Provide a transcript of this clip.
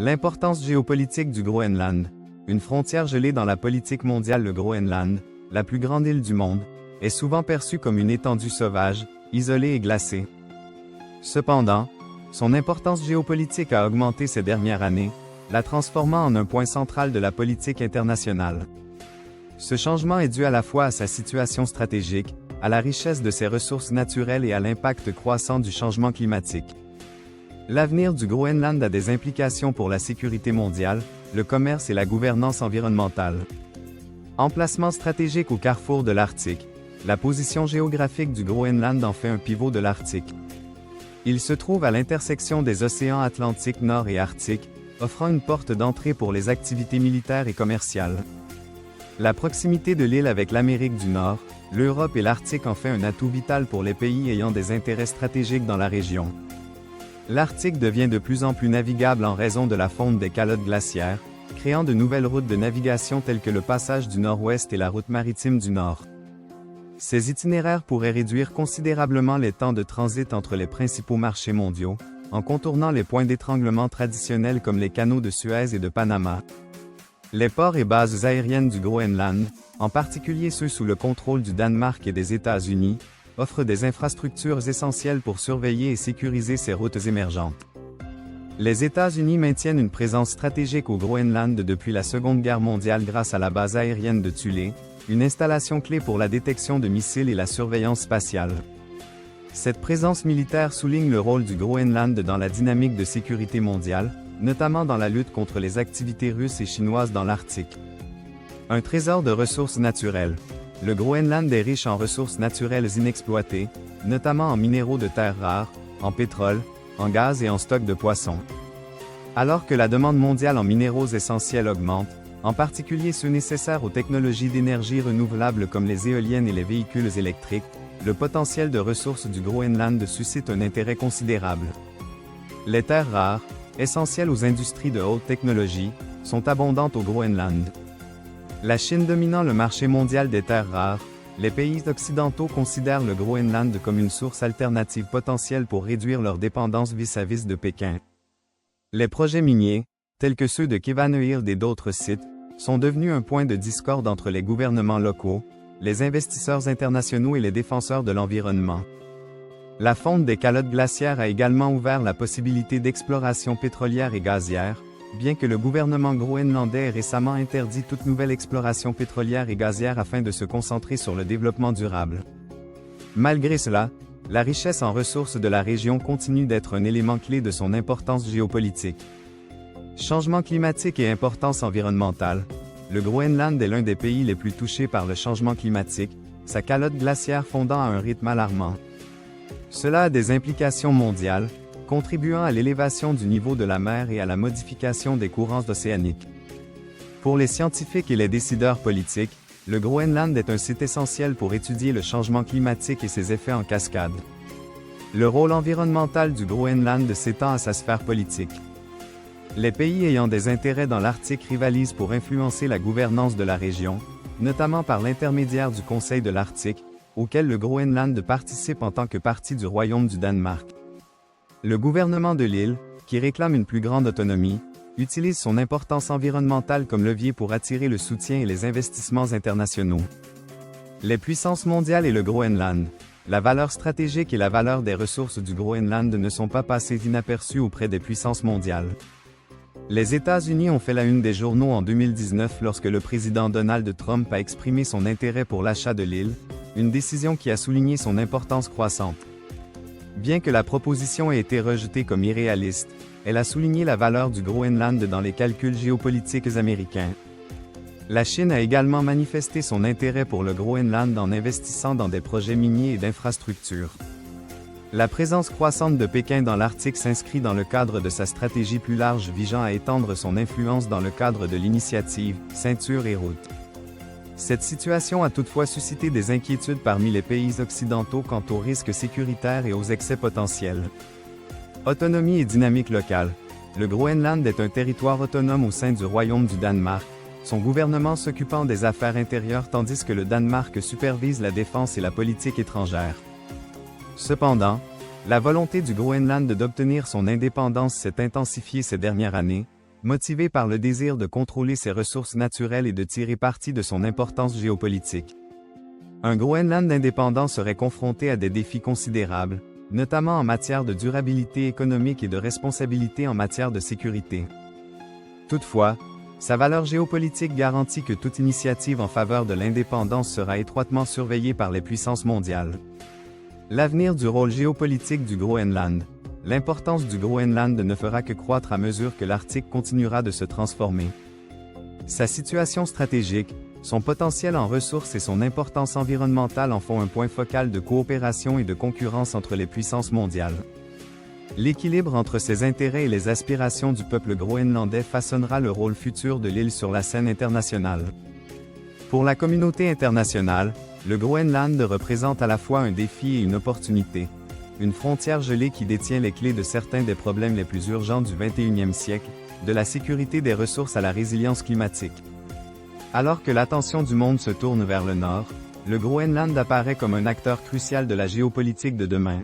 L'importance géopolitique du Groenland, une frontière gelée dans la politique mondiale. Le Groenland, la plus grande île du monde, est souvent perçue comme une étendue sauvage, isolée et glacée. Cependant, son importance géopolitique a augmenté ces dernières années, la transformant en un point central de la politique internationale. Ce changement est dû à la fois à sa situation stratégique, à la richesse de ses ressources naturelles et à l'impact croissant du changement climatique. L'avenir du Groenland a des implications pour la sécurité mondiale, le commerce et la gouvernance environnementale. Emplacement stratégique au carrefour de l'Arctique, la position géographique du Groenland en fait un pivot de l'Arctique. Il se trouve à l'intersection des océans Atlantique Nord et Arctique, offrant une porte d'entrée pour les activités militaires et commerciales. La proximité de l'île avec l'Amérique du Nord, l'Europe et l'Arctique en fait un atout vital pour les pays ayant des intérêts stratégiques dans la région. L'Arctique devient de plus en plus navigable en raison de la fonte des calottes glaciaires, créant de nouvelles routes de navigation telles que le passage du Nord-Ouest et la route maritime du Nord. Ces itinéraires pourraient réduire considérablement les temps de transit entre les principaux marchés mondiaux, en contournant les points d'étranglement traditionnels comme les canaux de Suez et de Panama. Les ports et bases aériennes du Groenland, en particulier ceux sous le contrôle du Danemark et des États-Unis, offrent des infrastructures essentielles pour surveiller et sécuriser ces routes émergentes. Les États-Unis maintiennent une présence stratégique au Groenland depuis la Seconde Guerre mondiale grâce à la base aérienne de Thulé, une installation clé pour la détection de missiles et la surveillance spatiale. Cette présence militaire souligne le rôle du Groenland dans la dynamique de sécurité mondiale, notamment dans la lutte contre les activités russes et chinoises dans l'Arctique. Un trésor de ressources naturelles. Le Groenland est riche en ressources naturelles inexploitées, notamment en minéraux de terres rares, en pétrole, en gaz et en stocks de poissons. Alors que la demande mondiale en minéraux essentiels augmente, en particulier ceux nécessaires aux technologies d'énergie renouvelable comme les éoliennes et les véhicules électriques, le potentiel de ressources du Groenland suscite un intérêt considérable. Les terres rares, essentielles aux industries de haute technologie, sont abondantes au Groenland. La Chine dominant le marché mondial des terres rares, les pays occidentaux considèrent le Groenland comme une source alternative potentielle pour réduire leur dépendance vis-à-vis de Pékin. Les projets miniers, tels que ceux de Kevanehild et d'autres sites, sont devenus un point de discorde entre les gouvernements locaux, les investisseurs internationaux et les défenseurs de l'environnement. La fonte des calottes glaciaires a également ouvert la possibilité d'exploration pétrolière et gazière, bien que le gouvernement groenlandais ait récemment interdit toute nouvelle exploration pétrolière et gazière afin de se concentrer sur le développement durable. Malgré cela, la richesse en ressources de la région continue d'être un élément clé de son importance géopolitique. Changement climatique et importance environnementale. Le Groenland est l'un des pays les plus touchés par le changement climatique, sa calotte glaciaire fondant à un rythme alarmant. Cela a des implications mondiales, contribuant à l'élévation du niveau de la mer et à la modification des courants océaniques. Pour les scientifiques et les décideurs politiques, le Groenland est un site essentiel pour étudier le changement climatique et ses effets en cascade. Le rôle environnemental du Groenland s'étend à sa sphère politique. Les pays ayant des intérêts dans l'Arctique rivalisent pour influencer la gouvernance de la région, notamment par l'intermédiaire du Conseil de l'Arctique, auquel le Groenland participe en tant que partie du Royaume du Danemark. Le gouvernement de l'île, qui réclame une plus grande autonomie, utilise son importance environnementale comme levier pour attirer le soutien et les investissements internationaux. Les puissances mondiales et le Groenland. La valeur stratégique et la valeur des ressources du Groenland ne sont pas passées inaperçues auprès des puissances mondiales. Les États-Unis ont fait la une des journaux en 2019 lorsque le président Donald Trump a exprimé son intérêt pour l'achat de l'île, une décision qui a souligné son importance croissante. Bien que la proposition ait été rejetée comme irréaliste, elle a souligné la valeur du Groenland dans les calculs géopolitiques américains. La Chine a également manifesté son intérêt pour le Groenland en investissant dans des projets miniers et d'infrastructures. La présence croissante de Pékin dans l'Arctique s'inscrit dans le cadre de sa stratégie plus large visant à étendre son influence dans le cadre de l'initiative « Ceinture et route ». Cette situation a toutefois suscité des inquiétudes parmi les pays occidentaux quant aux risques sécuritaires et aux excès potentiels. Autonomie et dynamique locale. Le Groenland est un territoire autonome au sein du Royaume du Danemark, son gouvernement s'occupant des affaires intérieures tandis que le Danemark supervise la défense et la politique étrangère. Cependant, la volonté du Groenland d'obtenir son indépendance s'est intensifiée ces dernières années, motivé par le désir de contrôler ses ressources naturelles et de tirer parti de son importance géopolitique. Un Groenland indépendant serait confronté à des défis considérables, notamment en matière de durabilité économique et de responsabilité en matière de sécurité. Toutefois, sa valeur géopolitique garantit que toute initiative en faveur de l'indépendance sera étroitement surveillée par les puissances mondiales. L'avenir du rôle géopolitique du Groenland. L'importance du Groenland ne fera que croître à mesure que l'Arctique continuera de se transformer. Sa situation stratégique, son potentiel en ressources et son importance environnementale en font un point focal de coopération et de concurrence entre les puissances mondiales. L'équilibre entre ses intérêts et les aspirations du peuple groenlandais façonnera le rôle futur de l'île sur la scène internationale. Pour la communauté internationale, le Groenland représente à la fois un défi et une opportunité. Une frontière gelée qui détient les clés de certains des problèmes les plus urgents du XXIe siècle, de la sécurité des ressources à la résilience climatique. Alors que l'attention du monde se tourne vers le nord, le Groenland apparaît comme un acteur crucial de la géopolitique de demain.